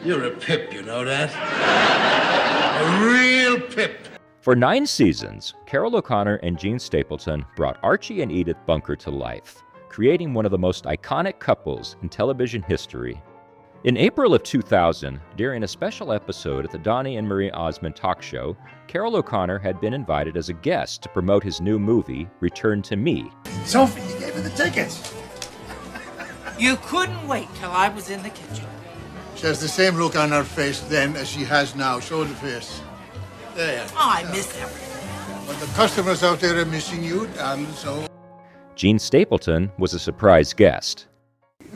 You're a pip, you know that? A real pip. For 9 seasons, Carroll O'Connor and Jean Stapleton brought Archie and Edith Bunker to life, creating one of the most iconic couples in television history. In April of 2000, during a special episode at the Donny and Marie Osmond talk show, Carroll O'Connor had been invited as a guest to promote his new movie, Return to Me. Sophie, you gave her the tickets. You couldn't wait till I was in the kitchen. She has the same look on her face then as she has now. Show the face. There. Oh, I miss everything. But the customers out there are missing you, and so... Jean Stapleton was a surprise guest.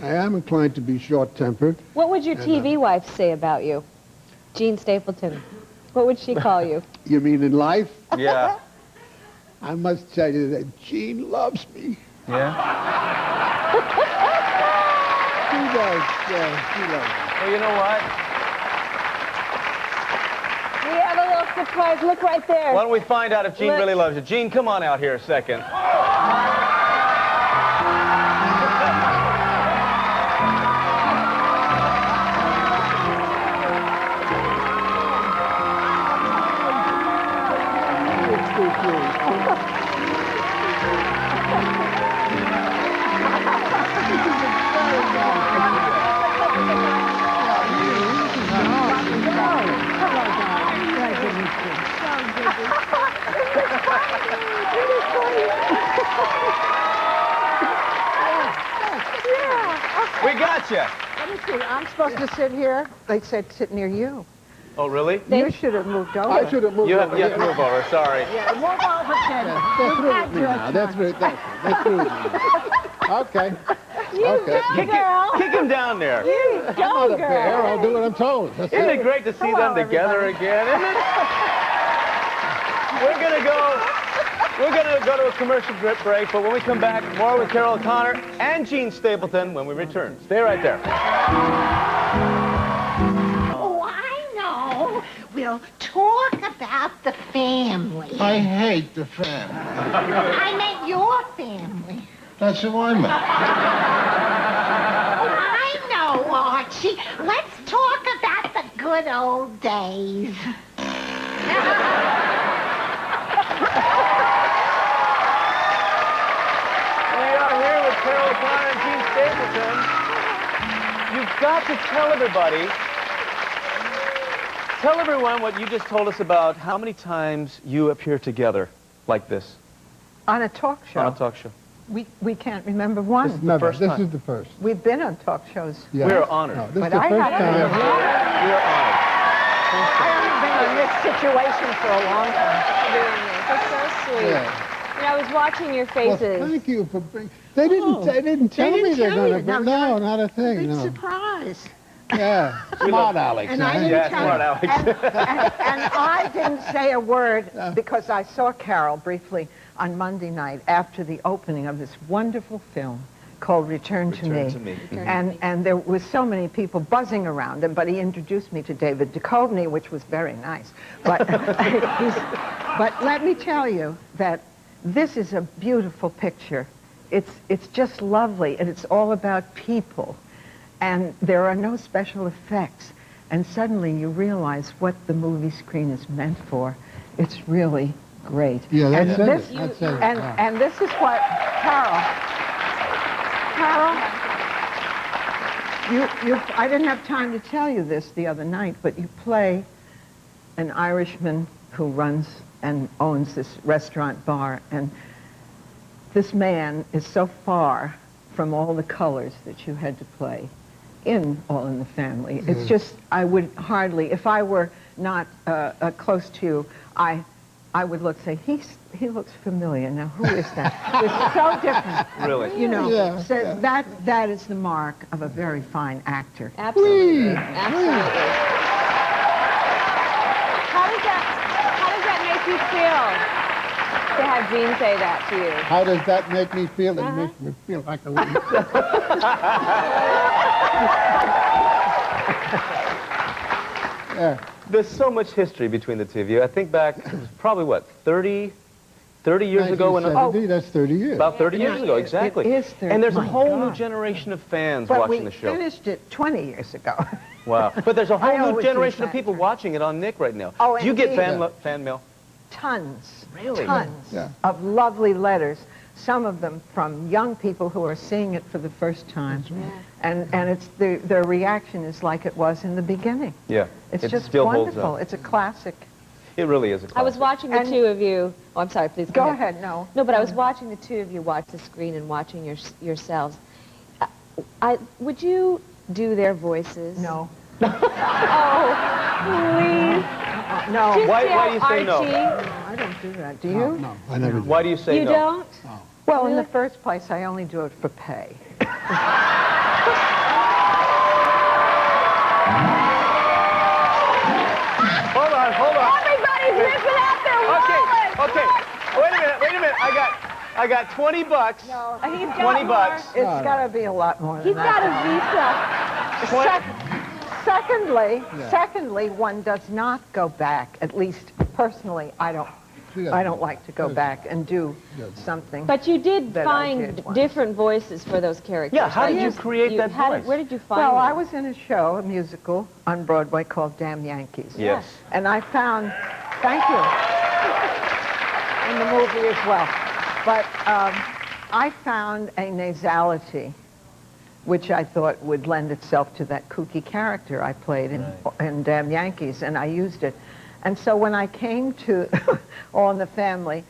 I am inclined to be short-tempered. What would your TV wife say about you? Jean Stapleton. What would she call you? You mean in life? Yeah. I must tell you that Jean loves me. Yeah? She does, yeah, she loves me. Well, you know what? We have a little surprise. Look right there. Why don't we find out if Jean really loves you? Jean, come on out here a second. We got you. Let me see. I'm supposed to sit here. They said sit near you. Oh, really? You should have moved over. I should have moved You over. have to move over. Sorry. Yeah, move over, Ted. That's through with me now. That's through with me. Okay. Okay. Kick him down there. I'm not up there. I'll do what I'm told. That's Isn't it. it great to see them together again, isn't it? We're gonna go to a commercial break, but when we come back, more with Carroll O'Connor and Jean Stapleton when we return. Stay right there. Oh, I know. We'll talk about the family. I hate the family. I meant your family. That's who I meant. Oh, I know, Archie. Let's talk about the good old days. Carroll O'Connor and Jean Stapleton. You've got to tell everyone what you just told us about how many times you appear together like this. On a talk show. On a talk show. We can't remember one. This is the first. We've been on talk shows. Yeah. We're honored. No, this But is the I first haven't. time. We're honored. I haven't been in this situation for a long time. It's so sweet. Yeah. You know, I was watching your faces. Well, thank you for bringing... They didn't tell me they're going to bring... No, not a thing, Big no. surprise. Yeah, smart Alex. And I huh? didn't Yeah, tell smart you. Alex. And I didn't say a word because I saw Carroll briefly on Monday night after the opening of this wonderful film called Return to Me. And there was so many people buzzing around him, but he introduced me to David Duchovny, which was very nice. But, but let me tell you that this is a beautiful picture. It's just lovely, and it's all about people. And there are no special effects. And suddenly you realize what the movie screen is meant for. It's really great. Yeah, that's and it. this, That's it. and this is what, Carroll, I didn't have time to tell you this the other night, but you play an Irishman who runs and owns this restaurant bar, and this man is so far from all the colors that you had to play in All in the Family. It's just, I would hardly, if I were not close to you, I would say, he looks familiar. Now, who is that? It's so different. Really? You know, Yeah, so yeah. that is the mark of a very fine actor. Absolutely. Absolutely. How does that make you feel to have Jean say that to you? How does that make me feel? It makes me feel like a little... Yeah. There's so much history between the two of you. I think back, it was probably, what, 30 30 years ago. 1970, that's 30 years. About 30 years ago, exactly. It is 30. And there's a My whole new God. generation of fans But watching we the show. finished it 20 years ago. Wow. But there's a I whole new always generation use of people that. watching it on Nick right now. Oh, Do you get indeed. fan mail? Tons. Really? Tons Yeah. of lovely letters. Some of them from young people who are seeing it for the first time. And it's their reaction is like it was in the beginning. Yeah. It's It just still holds wonderful. up. It's a classic. It really is a classic. I was watching the And- two of you. Oh, I'm sorry, please Go ahead, no. No, but I was watching the two of you watch the screen and watching yourselves. Would you do their voices? No. Oh, please. No. Just Why tell do you say no? Archie. I don't do that. Do you? No, I never did. Why do you say You no? don't? Well, in the first place, I only do it for pay. Hold on. Everybody's ripping out their wallets. Okay. Wait a minute. I got 20 bucks. No, he's got 20 more. bucks. It's got to be a lot more than He's got that. a visa. Secondly, one does not go back. At least personally, I don't like to go back and do something. But you did that I find did once. different voices for those characters. Yeah, how right? did you create that voice? Where did you find Well, them? I was in a show, a musical on Broadway called Damn Yankees. Yes. And I found, thank you, in the movie as well. But I found a nasality which I thought would lend itself to that kooky character I played in Damn Yankees, and I used it. And so when I came to All in the Family,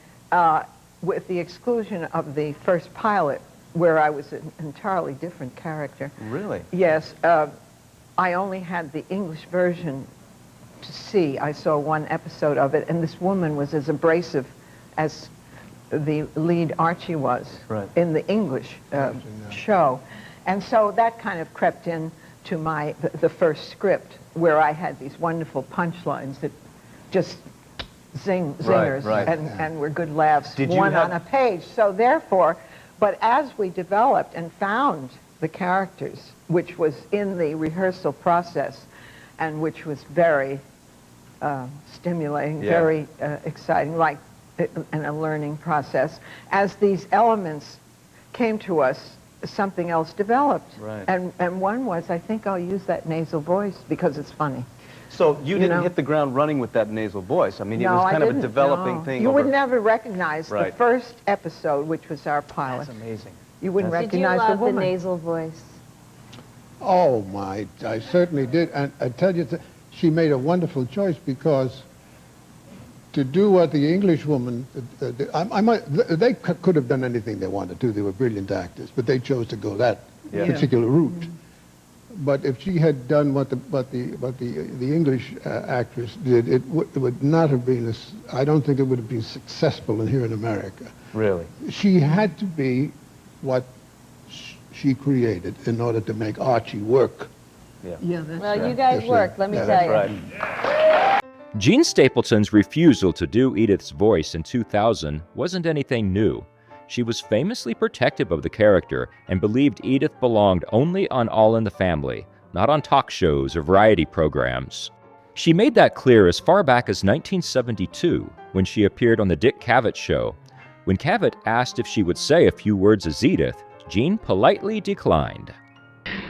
with the exclusion of the first pilot, where I was an entirely different character. Really? Yes, I only had the English version to see. I saw one episode of it, and this woman was as abrasive as the lead Archie was in the English show. And so that kind of crept in to the first script, where I had these wonderful punchlines that just zingers and were good laughs, on a page. So therefore, but as we developed and found the characters, which was in the rehearsal process, and which was very stimulating, very exciting, like in a learning process, as these elements came to us, something else developed. Right. And one was, I think I'll use that nasal voice because it's funny. So you didn't hit the ground running with that nasal voice. I mean, it No, was kind I of a didn't. developing No. thing. You would never recognize the Right. first episode, which was our pilot. That's amazing. You wouldn't Did you recognize love the woman. nasal voice? Oh, I certainly did. And I tell you, she made a wonderful choice, because to do what the English woman, they could have done anything they wanted to. They were brilliant actors, but they chose to go that particular route. But if she had done what the English actress did, it would not have been I don't think it would have been successful here in America. Really? She had to be what she created in order to make Archie work. Yeah, that's Well, right. you guys Yes, worked, let me tell you. Right. Jean Stapleton's refusal to do Edith's voice in 2000 wasn't anything new. She was famously protective of the character and believed Edith belonged only on All in the Family, not on talk shows or variety programs. She made that clear as far back as 1972, when she appeared on The Dick Cavett Show. When Cavett asked if she would say a few words as Edith, Jean politely declined.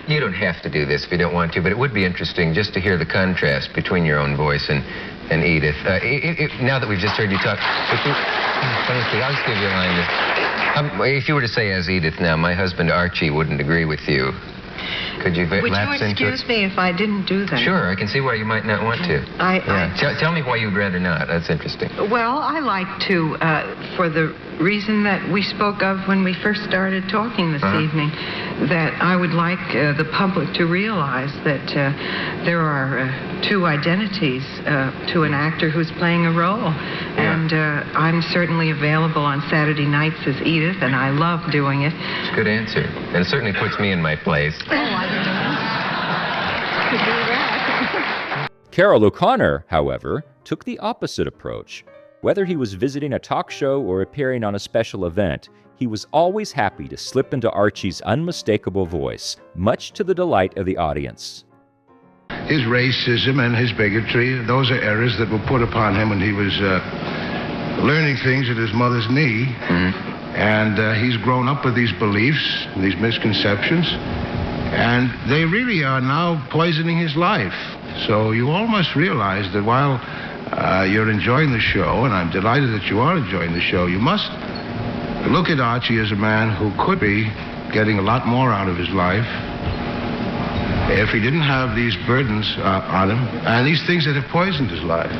You don't have to do this if you don't want to, but it would be interesting just to hear the contrast between your own voice and Edith. Now that we've just heard you talk, let me see, I'll just give you a line. If you were to say as Edith now, my husband Archie wouldn't agree with you. Could you lapse into it? Would you excuse me if I didn't do that? Sure, I can see why you might not want to. Tell me why you'd rather not. That's interesting. Well, I like to, for the reason that we spoke of when we first started talking this evening, that I would like the public to realize that there are two identities to an actor who's playing a role. And I'm certainly available on Saturday nights as Edith, and I love doing it. It's a good answer. And it certainly puts me in my place. Carroll O'Connor, however, took the opposite approach. Whether he was visiting a talk show or appearing on a special event, he was always happy to slip into Archie's unmistakable voice, much to the delight of the audience. His racism and his bigotry, those are errors that were put upon him when he was learning things at his mother's knee. And he's grown up with these beliefs, these misconceptions, and they really are now poisoning his life. So you all must realize that while you're enjoying the show, and I'm delighted that you are enjoying the show, you must look at Archie as a man who could be getting a lot more out of his life if he didn't have these burdens on him and these things that have poisoned his life.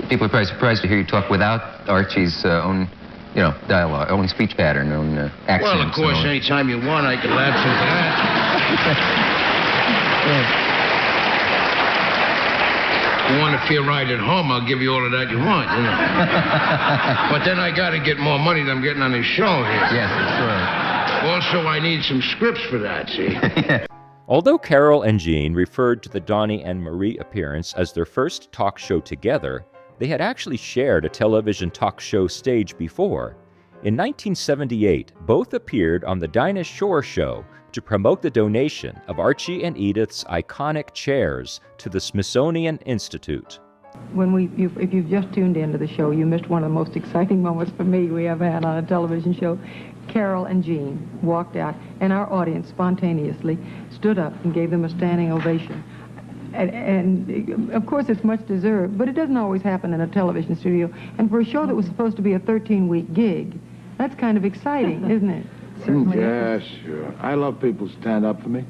People are probably surprised to hear you talk without Archie's own, dialogue, own speech pattern, own accents. Well, of course, anytime you want, I can lapse into that. You want to feel right at home, I'll give you all of that you want, But then I got to get more money than I'm getting on this show here. Yes, that's right. Also, I need some scripts for that, see? Although Carroll and Jean referred to the Donny and Marie appearance as their first talk show together, they had actually shared a television talk show stage before. In 1978, both appeared on the Dinah Shore Show to promote the donation of Archie and Edith's iconic chairs to the Smithsonian Institute. If you've just tuned into the show, you missed one of the most exciting moments for me we ever had on a television show. Carroll and Jean walked out, and our audience spontaneously stood up and gave them a standing ovation. And of course, it's much deserved, but it doesn't always happen in a television studio. And for a show that was supposed to be a 13-week gig, that's kind of exciting, isn't it? Certainly. Yeah, sure. I love people who stand up for me.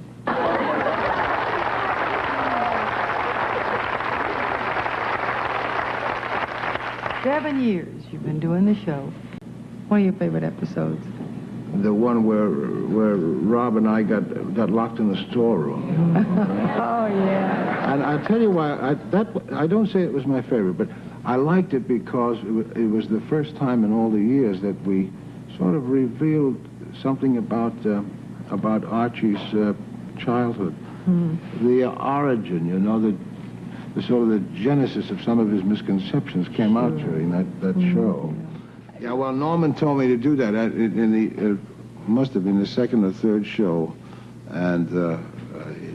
7 years you've been doing the show. What are your favorite episodes? The one where Rob and I got locked in the storeroom. Oh, yeah. And I'll tell you why. I don't say it was my favorite, but I liked it because it was the first time in all the years that we sort of revealed something about Archie's childhood. The origin, the sort of the genesis of some of his misconceptions came out during that show. Yeah, well, Norman told me to do that it must have been the second or third show, and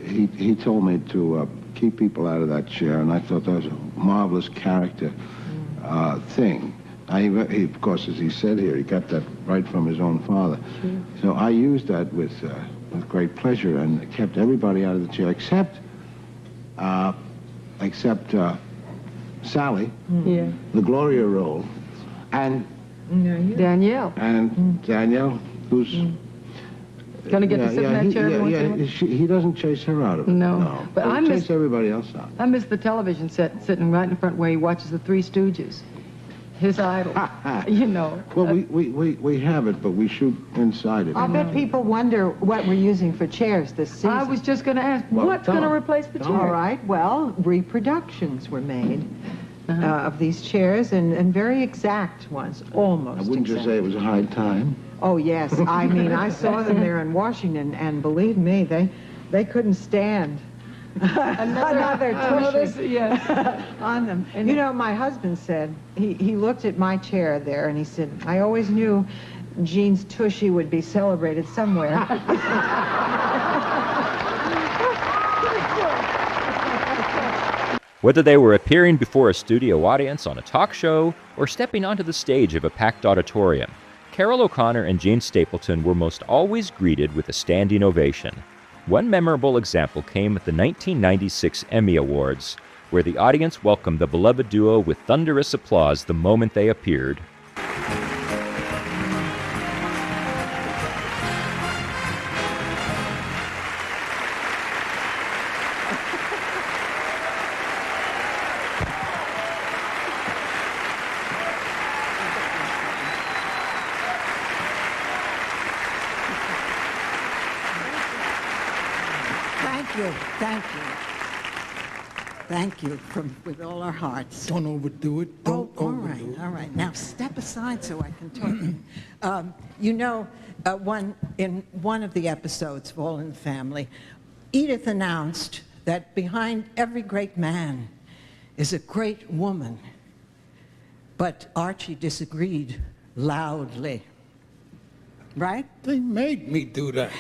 he told me to keep people out of that chair, and I thought that was a marvelous character thing. He, of course, as he said here, he got that right from his own father. Sure. So I used that with great pleasure and kept everybody out of the chair except Sally, the Gloria role, and Danielle. And Danielle, who's going to get to sit in that chair every once in a while? He doesn't chase her out of it. No. But I chase everybody else out. I miss the television set sitting right in front where he watches the Three Stooges. His idol, Well, we have it, but we shoot inside it. I bet people wonder what we're using for chairs this season. I was just going to ask, what's going to replace the chair? All right, well, reproductions were made of these chairs, and very exact ones, almost I wouldn't just say it was a high time. Oh, yes. I mean, I saw them there in Washington, and believe me, they couldn't stand another tushy on them. And my husband said, he looked at my chair there and he said, I always knew Jean's tushy would be celebrated somewhere. Whether they were appearing before a studio audience on a talk show or stepping onto the stage of a packed auditorium, Carroll O'Connor and Jean Stapleton were most always greeted with a standing ovation. One memorable example came at the 1996 Emmy Awards, where the audience welcomed the beloved duo with thunderous applause the moment they appeared. Thank you with all our hearts. Don't overdo it. Don't overdo it. All right. Now step aside so I can talk. In one of the episodes of All in the Family, Edith announced that behind every great man is a great woman. But Archie disagreed loudly. Right? They made me do that.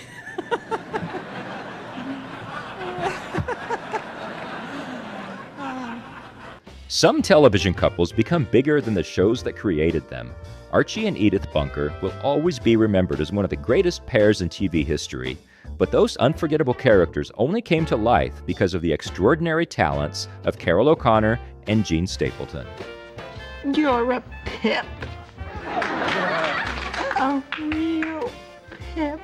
Some television couples become bigger than the shows that created them. Archie and Edith Bunker will always be remembered as one of the greatest pairs in TV history, but those unforgettable characters only came to life because of the extraordinary talents of Carroll O'Connor and Jean Stapleton. You're a pip. A real pip.